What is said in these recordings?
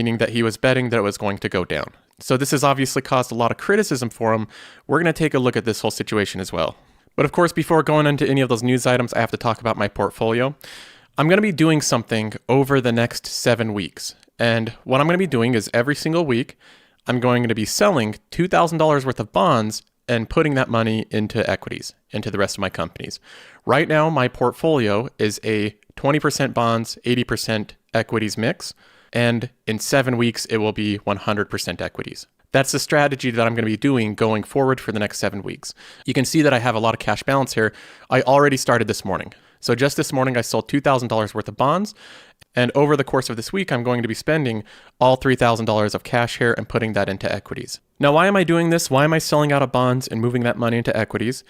meaning that he was betting that it was going to go down. So this has obviously caused a lot of criticism for him. We're going to take a look at this whole situation as well. But of course, before going into any of those news items, I have to talk about my portfolio. I'm going to be doing something over the next 7 weeks. And what I'm going to be doing is every single week, I'm going to be selling $2,000 worth of bonds and putting that money into equities, into the rest of my companies. Right now, my portfolio is a 20% bonds, 80% equities mix. And in 7 weeks, it will be 100% equities. That's the strategy that I'm going to be doing going forward for the next 7 weeks. You can see that I have a lot of cash balance here. I already started this morning. So just this morning, I sold $2,000 worth of bonds. And over the course of this week, I'm going to be spending all $3,000 of cash here and putting that into equities. Now, why am I doing this? Why am I selling out of bonds and moving that money into equities?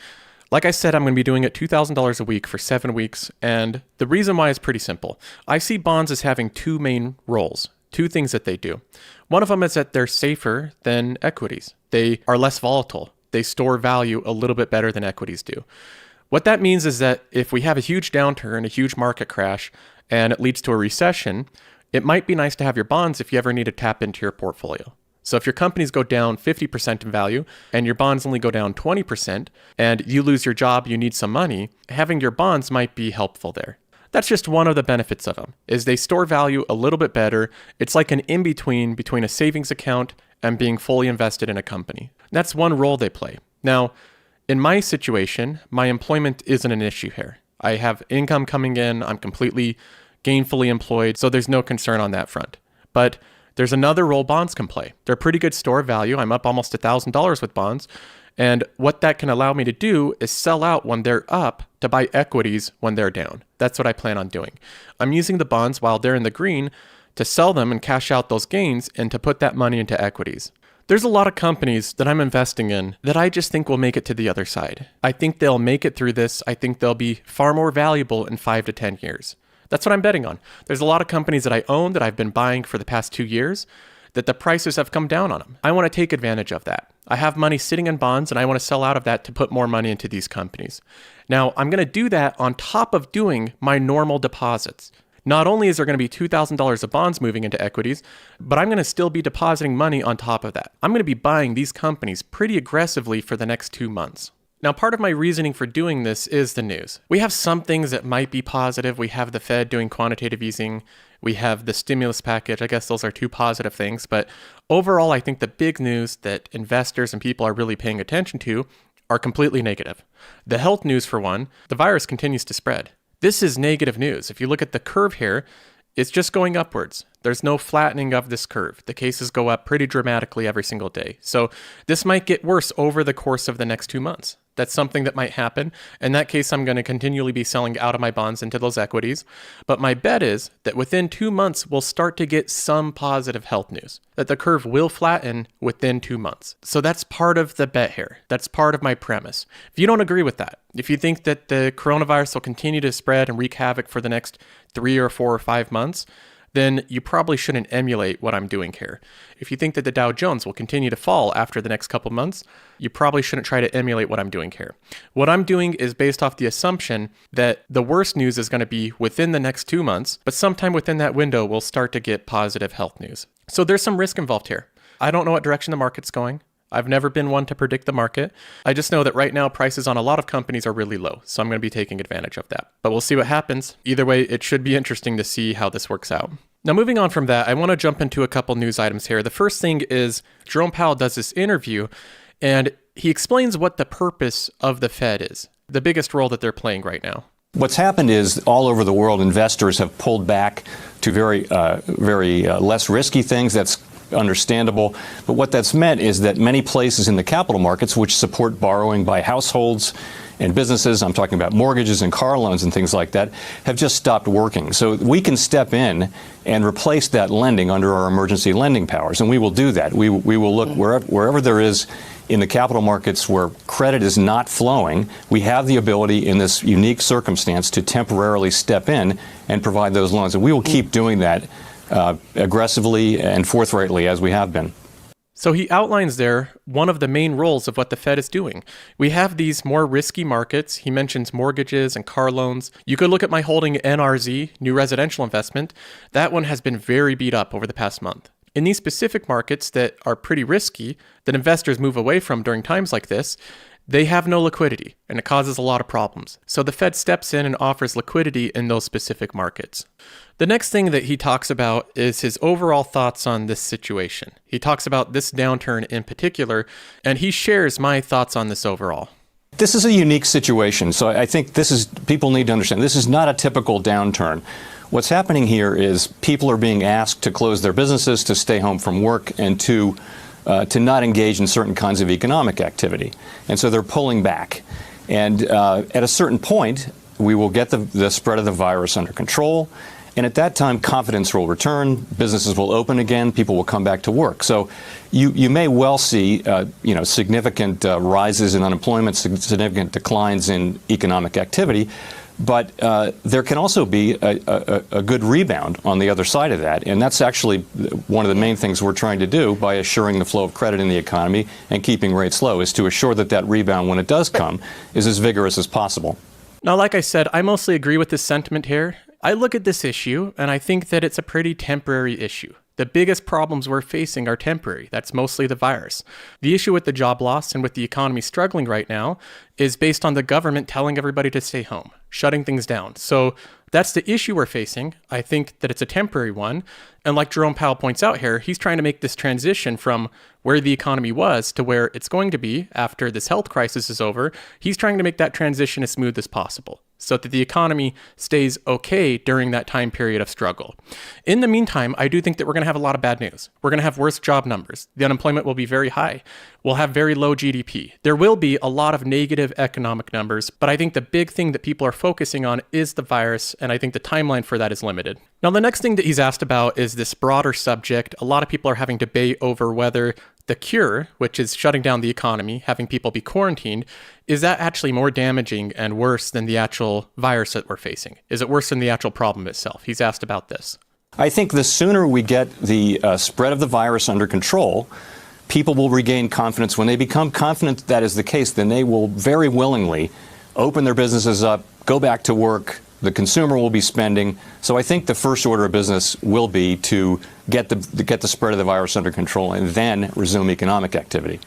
Like I said, I'm going to be doing it $2,000 a week for 7 weeks. And the reason why is pretty simple. I see bonds as having two main roles, two things that they do. One of them is that they're safer than equities. They are less volatile. They store value a little bit better than equities do. What that means is that if we have a huge downturn, a huge market crash, and it leads to a recession, it might be nice to have your bonds if you ever need to tap into your portfolio. So if your companies go down 50% in value and your bonds only go down 20% and you lose your job, you need some money, having your bonds might be helpful there. That's just one of the benefits of them, is they store value a little bit better. It's like an in-between between a savings account and being fully invested in a company. That's one role they play. Now, in my situation, my employment isn't an issue here. I have income coming in. I'm completely gainfully employed, so there's no concern on that front. But there's another role bonds can play. They're pretty good store value. I'm up almost $1,000 with bonds. And what that can allow me to do is sell out when they're up to buy equities when they're down. That's what I plan on doing. I'm using the bonds while they're in the green to sell them and cash out those gains and to put that money into equities. There's a lot of companies that I'm investing in that I just think will make it to the other side. I think they'll make it through this. I think they'll be far more valuable in 5 to 10 years. That's what I'm betting on. There's a lot of companies that I own that I've been buying for the past 2 years that the prices have come down on them. I want to take advantage of that. I have money sitting in bonds and I want to sell out of that to put more money into these companies. Now, I'm going to do that on top of doing my normal deposits. Not only is there going to be $2,000 of bonds moving into equities, but I'm going to still be depositing money on top of that. I'm going to be buying these companies pretty aggressively for the next 2 months. Now, part of my reasoning for doing this is the news. We have some things that might be positive. We have the Fed doing quantitative easing. We have the stimulus package. I guess those are two positive things. But overall, I think the big news that investors and people are really paying attention to are completely negative. The health news, for one, the virus continues to spread. This is negative news. If you look at the curve here, it's just going upwards. There's no flattening of this curve. The cases go up pretty dramatically every single day. So this might get worse over the course of the next 2 months. That's something that might happen. In that case, I'm going to continually be selling out of my bonds into those equities. But my bet is that within 2 months, we'll start to get some positive health news, that the curve will flatten within 2 months. So that's part of the bet here. That's part of my premise. If you don't agree with that, if you think that the coronavirus will continue to spread and wreak havoc for the next 3 or 4 or 5 months, then you probably shouldn't emulate what I'm doing here. If you think that the Dow Jones will continue to fall after the next couple months, you probably shouldn't try to emulate what I'm doing here. What I'm doing is based off the assumption that the worst news is going to be within the next 2 months, but sometime within that window, we'll start to get positive health news. So there's some risk involved here. I don't know what direction the market's going. I've never been one to predict the market. I just know that right now prices on a lot of companies are really low, so I'm going to be taking advantage of that. But we'll see what happens. Either way, it should be interesting to see how this works out. Now, moving on from that, I want to jump into a couple news items here. The first thing is Jerome Powell does this interview, and he explains what the purpose of the Fed is, the biggest role that they're playing right now. What's happened is all over the world, investors have pulled back to very less risky things. That's understandable. But what that's meant is that many places in the capital markets, which support borrowing by households and businesses, I'm talking about mortgages and car loans and things like that, have just stopped working. So we can step in and replace that lending under our emergency lending powers, and we will do that. We will look wherever there is in the capital markets where credit is not flowing. We have the ability in this unique circumstance to temporarily step in and provide those loans, and we will keep doing that aggressively and forthrightly as we have been. So he outlines there one of the main roles of what the Fed is doing. We have these more risky markets. He mentions mortgages and car loans. You could look at my holding NRZ, New Residential Investment. That one has been very beat up over the past month. In these specific markets that are pretty risky, that investors move away from during times like this, they have no liquidity, and it causes a lot of problems. So the Fed steps in and offers liquidity in those specific markets. The next thing that he talks about is his overall thoughts on this situation. He talks about this downturn in particular, and he shares my thoughts on this overall. This is a unique situation, so I think people need to understand, this is not a typical downturn. What's happening here is people are being asked to close their businesses, to stay home from work, and to not engage in certain kinds of economic activity. And so they're pulling back. And at a certain point, we will get the spread of the virus under control. And at that time, confidence will return, businesses will open again, people will come back to work. So you may well see significant rises in unemployment, significant declines in economic activity. But there can also be a good rebound on the other side of that. And that's actually one of the main things we're trying to do by assuring the flow of credit in the economy and keeping rates low, is to assure that rebound, when it does come, is as vigorous as possible. Now, like I said, I mostly agree with this sentiment here. I look at this issue and I think that it's a pretty temporary issue. The biggest problems we're facing are temporary. That's mostly the virus. The issue with the job loss and with the economy struggling right now is based on the government telling everybody to stay home, shutting things down. So that's the issue we're facing. I think that it's a temporary one. And like Jerome Powell points out here, he's trying to make this transition from where the economy was to where it's going to be after this health crisis is over. He's trying to make that transition as smooth as possible so that the economy stays okay during that time period of struggle. In the meantime, I do think that we're going to have a lot of bad news. We're going to have worse job numbers. The unemployment will be very high. We'll have very low GDP. There will be a lot of negative economic numbers, but I think the big thing that people are focusing on is the virus, and I think the timeline for that is limited. Now, the next thing that he's asked about is this broader subject. A lot of people are having debate over whether the cure, which is shutting down the economy, having people be quarantined, is that actually more damaging and worse than the actual virus that we're facing? Is it worse than the actual problem itself? He's asked about this. I think the sooner we get the spread of the virus under control, people will regain confidence. When they become confident that is the case, then they will very willingly open their businesses up, go back to work. The consumer will be spending. So I think the first order of business will be to get the spread of the virus under control and then resume economic activity.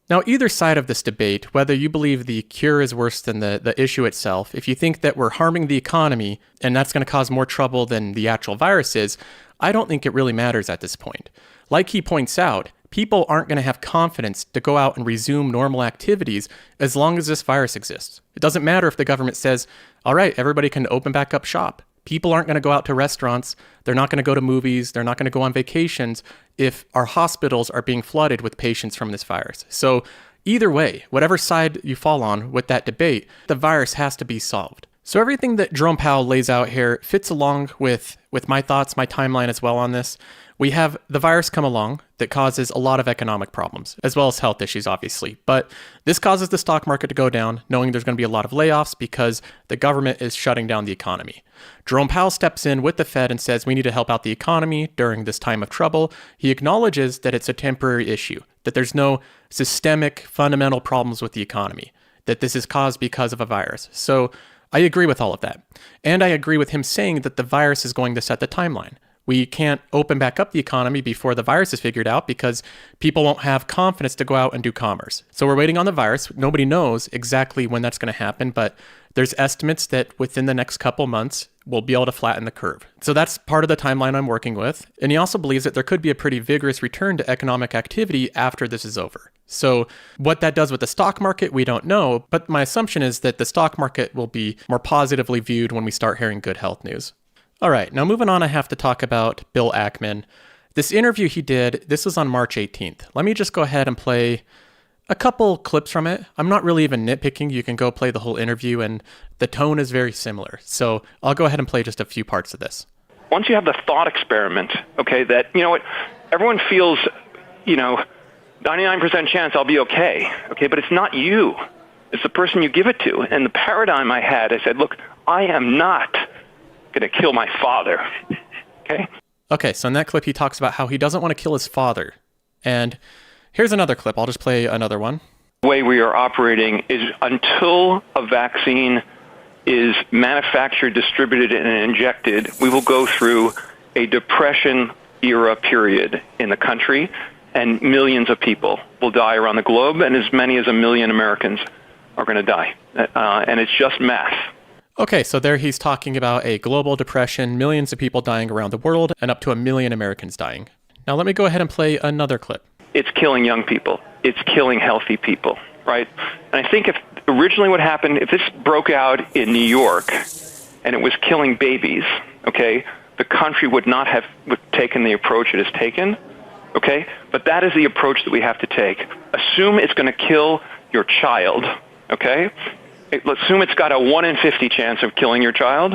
Now, either side of this debate, whether you believe the cure is worse than the issue itself, if you think that we're harming the economy and that's going to cause more trouble than the actual virus is, I don't think it really matters at this point. Like he points out, people aren't going to have confidence to go out and resume normal activities as long as this virus exists. It doesn't matter if the government says, all right, everybody can open back up shop. People aren't going to go out to restaurants. They're not going to go to movies. They're not going to go on vacations if our hospitals are being flooded with patients from this virus. So either way, whatever side you fall on with that debate, the virus has to be solved. So everything that Jerome Powell lays out here fits along with my thoughts, my timeline as well on this. We have the virus come along that causes a lot of economic problems, as well as health issues, obviously. But this causes the stock market to go down, knowing there's going to be a lot of layoffs because the government is shutting down the economy. Jerome Powell steps in with the Fed and says we need to help out the economy during this time of trouble. He acknowledges that it's a temporary issue, that there's no systemic, fundamental problems with the economy, that this is caused because of a virus. So I agree with all of that. And I agree with him saying that the virus is going to set the timeline. We can't open back up the economy before the virus is figured out because people won't have confidence to go out and do commerce. So we're waiting on the virus. Nobody knows exactly when that's going to happen, but there's estimates that within the next couple months, we'll be able to flatten the curve. So that's part of the timeline I'm working with. And he also believes that there could be a pretty vigorous return to economic activity after this is over. So what that does with the stock market, we don't know. But my assumption is that the stock market will be more positively viewed when we start hearing good health news. All right, now moving on, I have to talk about Bill Ackman. This interview he did, this was on March 18th. Let me just go ahead and play a couple clips from it. I'm not really even nitpicking. You can go play the whole interview, and the tone is very similar. So I'll go ahead and play just a few parts of this. Once you have the thought experiment, okay, that, you know what, everyone feels, 99% chance I'll be okay, but it's not you. It's the person you give it to. And the paradigm I had, I said, look, I am not going to kill my father. Okay, so in that clip, he talks about how he doesn't want to kill his father. And here's another clip. I'll just play another one. The way we are operating is until a vaccine is manufactured, distributed, and injected, we will go through a depression era period in the country, and millions of people will die around the globe, and as many as 1 million Americans are going to die. And it's just math. Okay, so there he's talking about a global depression, millions of people dying around the world, and up to 1 million Americans dying. Now let me go ahead and play another clip. It's killing young people. It's killing healthy people, right? And I think if originally what happened, if this broke out in New York and it was killing babies, okay, the country would not have taken the approach it has taken, okay? But that is the approach that we have to take. Assume it's going to kill your child, okay? Let's assume it's got a 1 in 50 chance of killing your child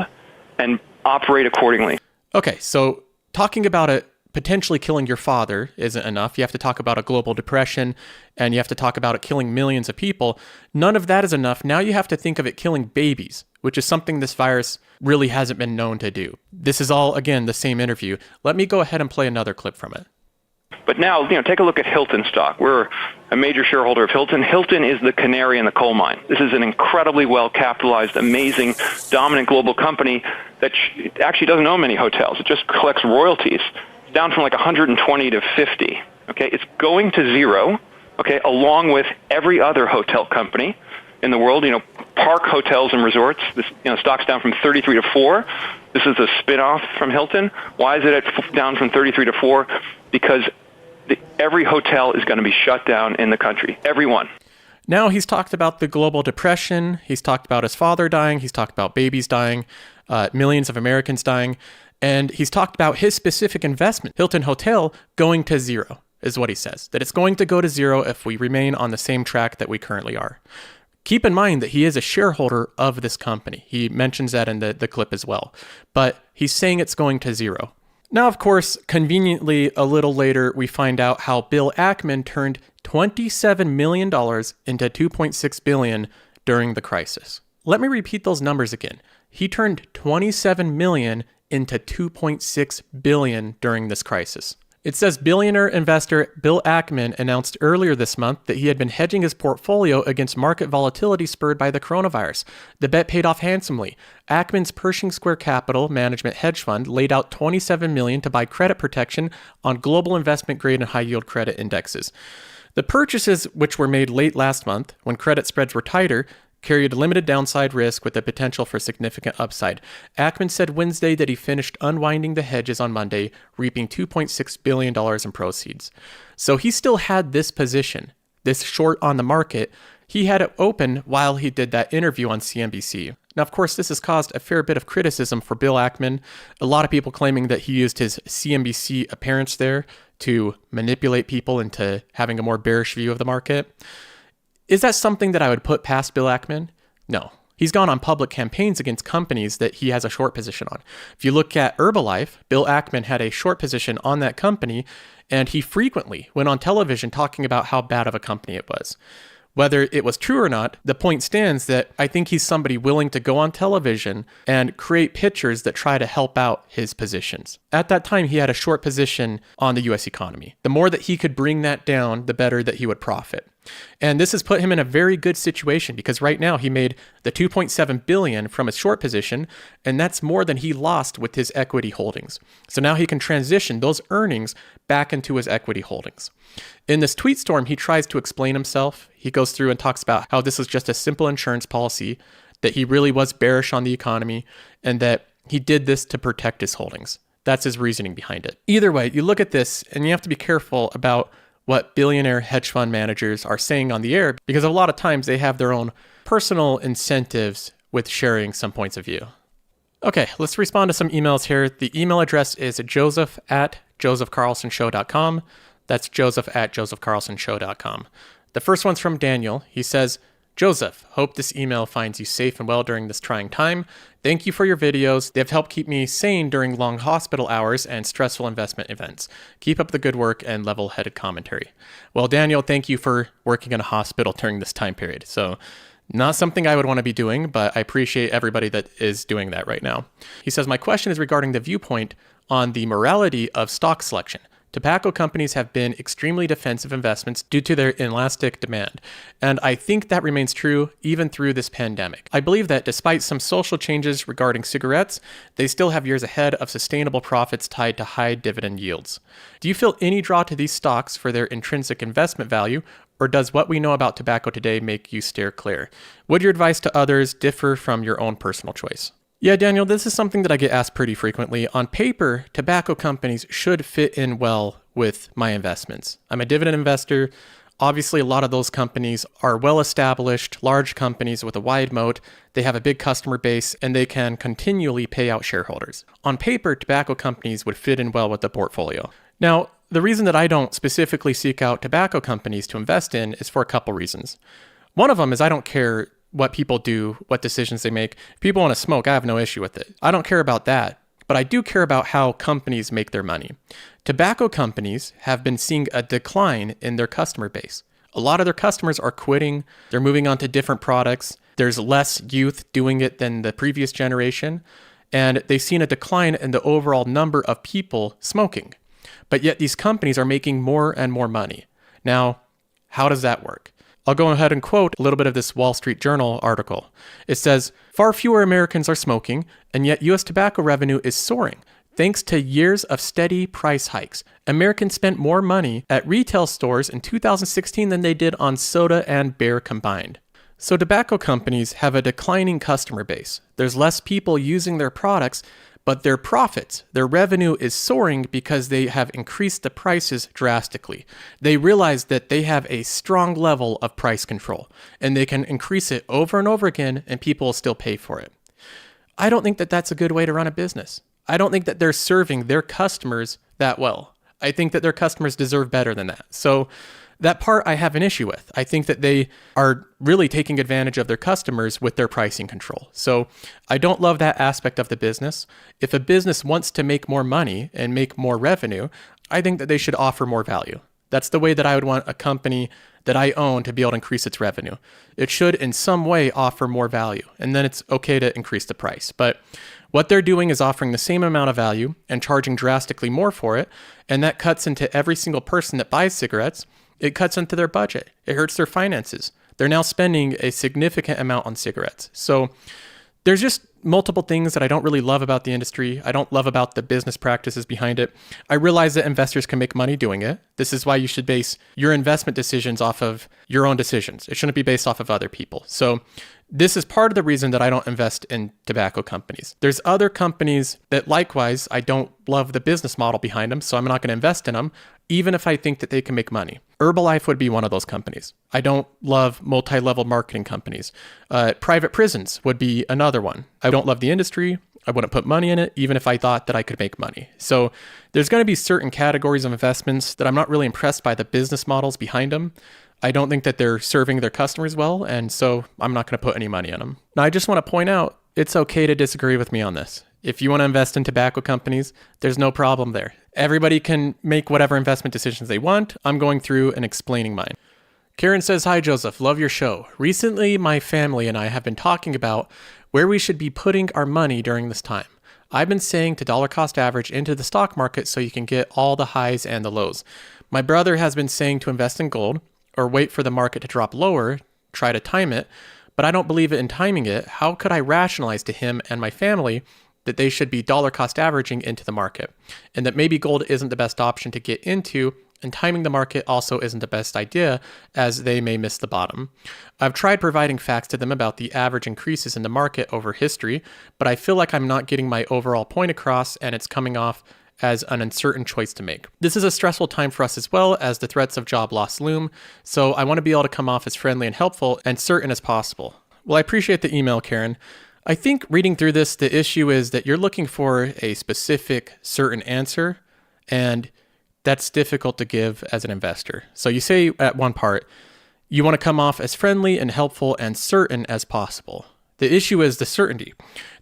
and operate accordingly. Okay, so talking about it potentially killing your father isn't enough. You have to talk about a global depression, and you have to talk about it killing millions of people. None of that is enough. Now you have to think of it killing babies, which is something this virus really hasn't been known to do. This is all, again, the same interview. Let me go ahead and play another clip from it. But now, take a look at Hilton stock. We're a major shareholder of Hilton. Hilton is the canary in the coal mine. This is an incredibly well-capitalized, amazing, dominant global company that actually doesn't own many hotels. It just collects royalties. It's down from like 120 to 50. Okay, it's going to zero. Okay, along with every other hotel company in the world. Park Hotels and Resorts. This stock's down from 33 to 4. This is a spin-off from Hilton. Why is it down from 33 to 4? Because every hotel is going to be shut down in the country. Every one. Now he's talked about the global depression. He's talked about his father dying. He's talked about babies dying, millions of Americans dying. And he's talked about his specific investment, Hilton Hotel, going to zero, is what he says. That it's going to go to zero if we remain on the same track that we currently are. Keep in mind that he is a shareholder of this company. He mentions that in the clip as well. But he's saying it's going to zero. Now, of course, conveniently, a little later, we find out how Bill Ackman turned $27 million into $2.6 billion during the crisis. Let me repeat those numbers again. He turned $27 million into $2.6 billion during this crisis. It says billionaire investor Bill Ackman announced earlier this month that he had been hedging his portfolio against market volatility spurred by the coronavirus. The bet paid off handsomely. Ackman's Pershing Square Capital Management hedge fund laid out $27 million to buy credit protection on global investment grade and high yield credit indexes. The purchases, which were made late last month when credit spreads were tighter, carried limited downside risk with the potential for significant upside. Ackman said Wednesday that he finished unwinding the hedges on Monday, reaping $2.6 billion in proceeds. So he still had this position, this short on the market. He had it open while he did that interview on CNBC. Now, of course, this has caused a fair bit of criticism for Bill Ackman. A lot of people claiming that he used his CNBC appearance there to manipulate people into having a more bearish view of the market. Is that something that I would put past Bill Ackman? No. He's gone on public campaigns against companies that he has a short position on. If you look at Herbalife, Bill Ackman had a short position on that company, and he frequently went on television talking about how bad of a company it was. Whether it was true or not, the point stands that I think he's somebody willing to go on television and create pictures that try to help out his positions. At that time, he had a short position on the U.S. economy. The more that he could bring that down, the better that he would profit. And this has put him in a very good situation because right now he made the $2.7 billion from his short position, and that's more than he lost with his equity holdings. So now he can transition those earnings back into his equity holdings. In this tweet storm, he tries to explain himself. He goes through and talks about how this is just a simple insurance policy, that he really was bearish on the economy, and that he did this to protect his holdings. That's his reasoning behind it. Either way, you look at this and you have to be careful about what billionaire hedge fund managers are saying on the air, because a lot of times they have their own personal incentives with sharing some points of view. Okay, let's respond to some emails here. The email address is joseph@josephcarlsonshow.com. That's joseph@josephcarlsonshow.com. The first one's from Daniel. He says, Joseph, hope this email finds you safe and well during this trying time. Thank you for your videos. They've helped keep me sane during long hospital hours and stressful investment events. Keep up the good work and level-headed commentary. Well, Daniel, thank you for working in a hospital during this time period. So not something I would want to be doing, but I appreciate everybody that is doing that right now. He says, my question is regarding the viewpoint on the morality of stock selection. Tobacco companies have been extremely defensive investments due to their inelastic demand, and I think that remains true even through this pandemic. I believe that despite some social changes regarding cigarettes, they still have years ahead of sustainable profits tied to high dividend yields. Do you feel any draw to these stocks for their intrinsic investment value, or does what we know about tobacco today make you steer clear? Would your advice to others differ from your own personal choice? Yeah, Daniel, this is something that I get asked pretty frequently. On paper, tobacco companies should fit in well with my investments. I'm a dividend investor. Obviously, a lot of those companies are well-established, large companies with a wide moat. They have a big customer base, and they can continually pay out shareholders. On paper, tobacco companies would fit in well with the portfolio. Now, the reason that I don't specifically seek out tobacco companies to invest in is for a couple reasons. One of them is I don't care what people do, what decisions they make. If people want to smoke, I have no issue with it. I don't care about that, but I do care about how companies make their money. Tobacco companies have been seeing a decline in their customer base. A lot of their customers are quitting. They're moving on to different products. There's less youth doing it than the previous generation, and they've seen a decline in the overall number of people smoking. But yet these companies are making more and more money. Now, how does that work? I'll go ahead and quote a little bit of this Wall Street Journal article. It says, far fewer Americans are smoking, and yet U.S. tobacco revenue is soaring. Thanks to years of steady price hikes, Americans spent more money at retail stores in 2016 than they did on soda and beer combined. So tobacco companies have a declining customer base. There's less people using their products, but their profits, their revenue is soaring because they have increased the prices drastically. They realize that they have a strong level of price control, and they can increase it over and over again, and people will still pay for it. I don't think that that's a good way to run a business. I don't think that they're serving their customers that well. I think that their customers deserve better than that. So that part I have an issue with. I think that they are really taking advantage of their customers with their pricing control. So I don't love that aspect of the business. If a business wants to make more money and make more revenue, I think that they should offer more value. That's the way that I would want a company that I own to be able to increase its revenue. It should in some way offer more value, and then it's okay to increase the price. But what they're doing is offering the same amount of value and charging drastically more for it, and that cuts into every single person that buys cigarettes. It cuts into their budget. It hurts their finances. They're now spending a significant amount on cigarettes. So there's just multiple things that I don't really love about the industry. I don't love about the business practices behind it. I realize that investors can make money doing it. This is why you should base your investment decisions off of your own decisions. It shouldn't be based off of other people. So this is part of the reason that I don't invest in tobacco companies. There's other companies that likewise, I don't love the business model behind them, so I'm not going to invest in them, even if I think that they can make money. Herbalife would be one of those companies. I don't love multi-level marketing companies. Private prisons would be another one. I don't love the industry. I wouldn't put money in it, even if I thought that I could make money. So there's going to be certain categories of investments that I'm not really impressed by the business models behind them. I don't think that they're serving their customers well, and so I'm not going to put any money in them. Now, I just want to point out, it's okay to disagree with me on this. If you want to invest in tobacco companies, there's no problem there. Everybody can make whatever investment decisions they want. I'm going through and explaining mine. Karen says, hi, Joseph. Love your show. Recently, my family and I have been talking about where we should be putting our money during this time. I've been saying to dollar cost average into the stock market so you can get all the highs and the lows. My brother has been saying to invest in gold or wait for the market to drop lower, try to time it, but I don't believe in timing it. How could I rationalize to him and my family that they should be dollar cost averaging into the market, and that maybe gold isn't the best option to get into, and timing the market also isn't the best idea, as they may miss the bottom? I've tried providing facts to them about the average increases in the market over history, but I feel like I'm not getting my overall point across, and it's coming off as an uncertain choice to make. This is a stressful time for us as well, as the threats of job loss loom, so I want to be able to come off as friendly and helpful and certain as possible. Well, I appreciate the email, Karen. I think reading through this, the issue is that you're looking for a specific, certain answer, and that's difficult to give as an investor. So you say at one part, you want to come off as friendly and helpful and certain as possible. The issue is the certainty.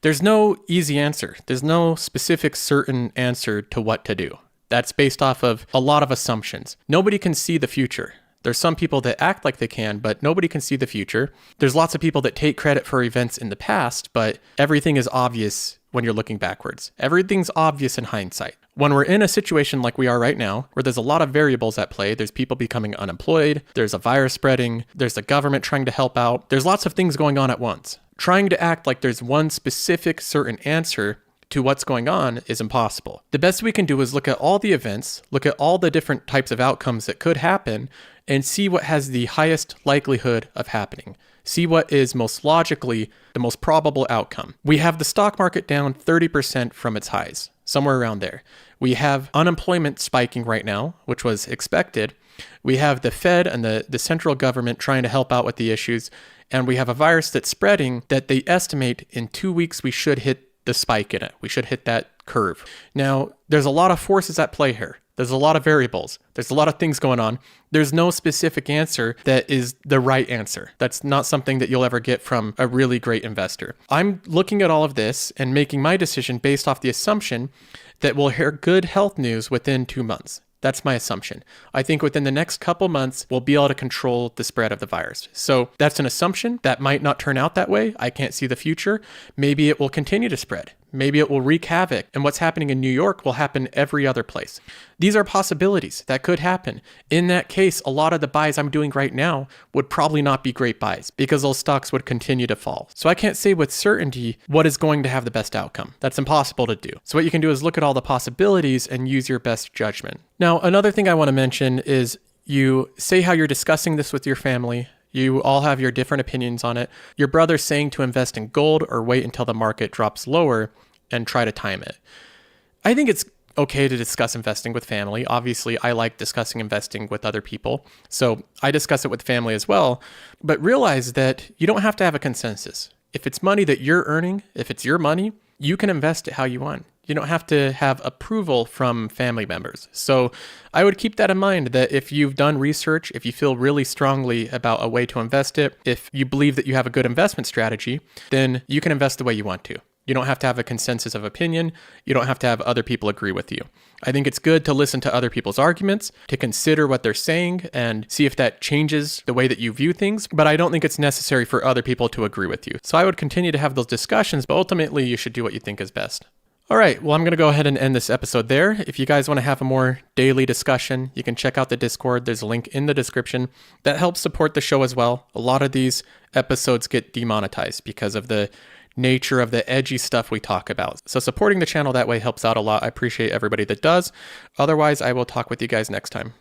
There's no easy answer. There's no specific certain answer to what to do. That's based off of a lot of assumptions. Nobody can see the future. There's some people that act like they can, but nobody can see the future. There's lots of people that take credit for events in the past, but everything is obvious when you're looking backwards. Everything's obvious in hindsight. When we're in a situation like we are right now, where there's a lot of variables at play, there's people becoming unemployed, there's a virus spreading, there's the government trying to help out, there's lots of things going on at once. Trying to act like there's one specific certain answer to what's going on is impossible. The best we can do is look at all the events, look at all the different types of outcomes that could happen, and see what has the highest likelihood of happening. See what is most logically the most probable outcome. We have the stock market down 30% from its highs, somewhere around there. We have unemployment spiking right now, which was expected. We have the Fed and the central government trying to help out with the issues. And we have a virus that's spreading that they estimate in 2 weeks we should hit the spike in it. We should hit that curve. Now, there's a lot of forces at play here. There's a lot of variables. There's a lot of things going on. There's no specific answer that is the right answer. That's not something that you'll ever get from a really great investor. I'm looking at all of this and making my decision based off the assumption that we'll hear good health news within 2 months. That's my assumption. I think within the next couple months, we'll be able to control the spread of the virus. So that's an assumption. That might not turn out that way. I can't see the future. Maybe it will continue to spread. Maybe it will wreak havoc. And what's happening in New York will happen every other place. These are possibilities that could happen. In that case, a lot of the buys I'm doing right now would probably not be great buys because those stocks would continue to fall. So I can't say with certainty what is going to have the best outcome. That's impossible to do. So what you can do is look at all the possibilities and use your best judgment. Now, another thing I want to mention is you say how you're discussing this with your family. You all have your different opinions on it. Your brother's saying to invest in gold or wait until the market drops lower and try to time it. I think it's okay to discuss investing with family. Obviously, I like discussing investing with other people. So I discuss it with family as well. But realize that you don't have to have a consensus. If it's money that you're earning, if it's your money, you can invest it how you want. You don't have to have approval from family members. So I would keep that in mind that if you've done research, if you feel really strongly about a way to invest it, if you believe that you have a good investment strategy, then you can invest the way you want to. You don't have to have a consensus of opinion. You don't have to have other people agree with you. I think it's good to listen to other people's arguments, to consider what they're saying and see if that changes the way that you view things. But I don't think it's necessary for other people to agree with you. So I would continue to have those discussions, but ultimately you should do what you think is best. All right, well, I'm going to go ahead and end this episode there. If you guys want to have a more daily discussion, you can check out the Discord. There's a link in the description. That helps support the show as well. A lot of these episodes get demonetized because of the nature of the edgy stuff we talk about. So supporting the channel that way helps out a lot. I appreciate everybody that does. Otherwise, I will talk with you guys next time.